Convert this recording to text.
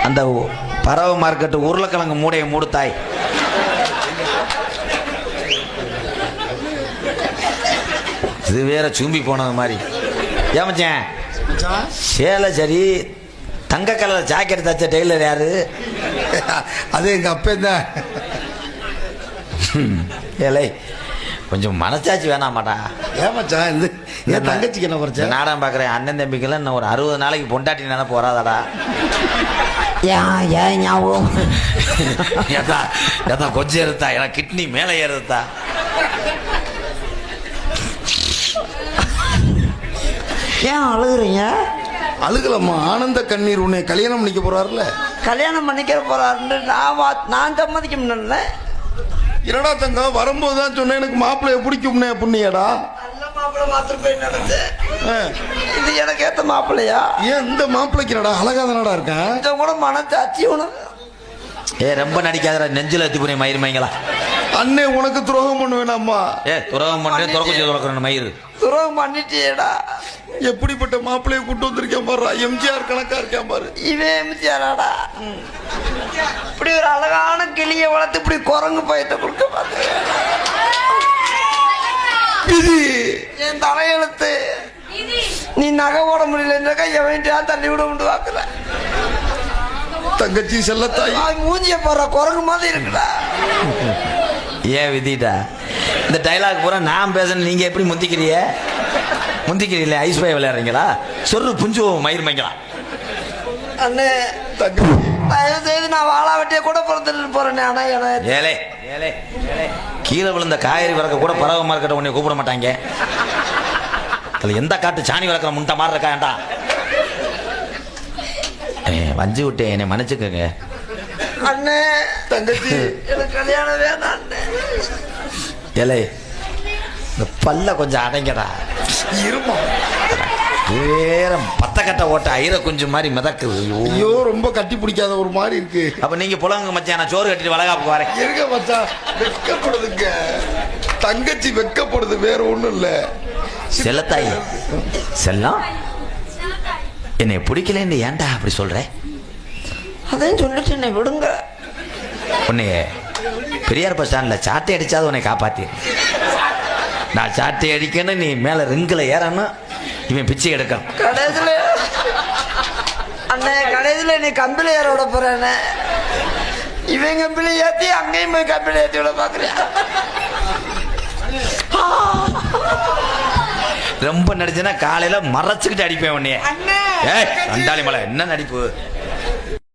அந்த பறவை மார்க்கெட்டு உருளைக்கிழங்கு மூடையை மூடுத்தாய். இது வேற சூம்பி போனது மாதிரி. ஏமச்சேன் சேலை சரி, தங்க கலர் ஜாக்கெட் தச்ச டெய்லர் யாரு? அது எங்க அப்பே தான். ஏலை கொஞ்சம் மனசாட்சி வேணாமாடா? ஏமாச்சான் இந்த என் தங்கச்சிக்கு என்ன பிரச்சனை? நாடகம் பார்க்குறேன் அண்ணன் தம்பிக்கெல்லாம் இன்னும் ஒரு 60 நாளைக்கு பொண்டாட்டி நினைப்பு வராதாடா? ஏதா கொஞ்சம் ஏறுத்தா, எனக்கு கிட்னி மேலே ஏறுதா. ஏன் அழுகுறீங்க? அழுகலம்மா, ஆனந்த கண்ணீர். உன்னை கல்யாணம் பண்ணிக்க போறாருல? கல்யாணம் பண்ணிக்கிற போறாருன்னு நான் சம்மதிக்க முடியல. என்னடா தங்கம், வரும்போது தான் சொன்னேன் எனக்கு மாப்பிள்ளைய பிடிக்கும்னே. புண்ணியடா, நல்ல மாப்பிள்ளை மாத்திரம் போய் நடந்து இது எனக்கு ஏத்த மாப்பிள்ளையா? ஏன் இந்த மாப்பிள்ளைக்கு என்னடா அழகா தானடா இருக்கேன். கொஞ்சம் கூட மனசாட்சி உனக்கு? ரொம்ப நடிக்காத, நெஞ்சில் எத்தி புரிய மயிர் மைங்களா. அண்ணே உனக்கு துரோகம் பண்ணுவேனாம்மா? துரோகம் பண்ணுறேன், துறக்குச்சி துறக்கிறேன் மயிர். துரோகம் பண்ணிட்டியேடா. எப்படிப்பட்ட மாப்பிள்ளைய கூட்டு வந்திருக்கேன் பாரு. எம்ஜிஆர் கணக்கா இருக்கேன் பாரு. இவன் எம்ஜிஆராடா? இப்படி ஒரு அழகான கிளியை வளர்த்து இப்படி குரங்கு பயத்தை கொடுக்க பார்த்து என் தலையெழுத்து. நீ நகை ஓட முடியலன்னாக்கா எவன்டா தள்ளி விட முடியும் வாக்குல. தங்கச்சி செல்லத்தாய் மூஞ்சிய போற குரங்கு மாதிரி இருக்குடா. ஏன் விதிட்டா இந்த டைலாக் பூரா நான் பேசுறேன், நீங்க எப்படி முந்திக்கிறீங்களே? ஐஸ் பாய் விளையாடுறீங்களா? சொல்லு புஞ்சு மயிர் மைங்களா. அண்ணே தயவு செய்து நான் வாழா வெட்டிய கூட பிறந்துட்டு போறேன். ஆனா ஏலே கீழே விழுந்த காய்கறி வளர்க்க கூட பறவை மார்க்கெட்டை உன்னை கூப்பிட மாட்டாங்க. அதுல எந்த காட்டு சாணி வளர்க்குற முன்ட்ட மாதிரி இருக்காண்டா. வஞ்சி விட்டேன், என்னை மன்னிச்சுக்கங்க. அண்ணே தங்கச்சி எனக்கு கல்யாணம் வேணாம் அண்ணே. ஏலே இந்த பல்ல கொஞ்சம் அடைங்கடா. இருமா வேற பத்த கட்ட ஓட்ட ஐர குஞ்சு மாதிரி மிதக்குது. ஐயோ ரொம்ப கட்டி பிடிக்காத ஒரு மாதிரி இருக்கு. அப்ப நீங்க புலங்க மச்சான், நான் சோறு கட்டிட்டு வளகாப்புக்கு வரேன். இருக்க மச்சான், வெக்கப்படுதுங்க. தங்கச்சி வெக்கப்படுது, வேற ஒண்ணும் இல்ல. செல்லத்தாய் செல்லம், என்னை பிடிக்கலன்னு ஏன்டா அப்படி சொல்ற? அதையும் சொல்லிட்டு என்னை விடுங்க. உன்னைய பெரியார் பஸ் ஸ்டாண்ட்ல சாட்டை அடிச்சாது உன்னை காப்பாத்தி. நான் சாட்டை அடிக்கணும், நீ மேல ரிங்கில் ஏறணும், இவன் பிச்சை எடுக்கணும். கடைசியில அண்ணே கடைசியில நீ கம்பில ஏற விட போறேன்னு இவன் கம்பில ஏத்தி அங்கேயும் போய் கம்பில ஏற்றி விட பாக்குறேன். ரொம்ப நடிச்சுன்னா காலையில மறைச்சுக்கிட்டு அடிப்பேன் உன்னைய. ஏய் அண்டாளி மலை என்ன நடிப்பு?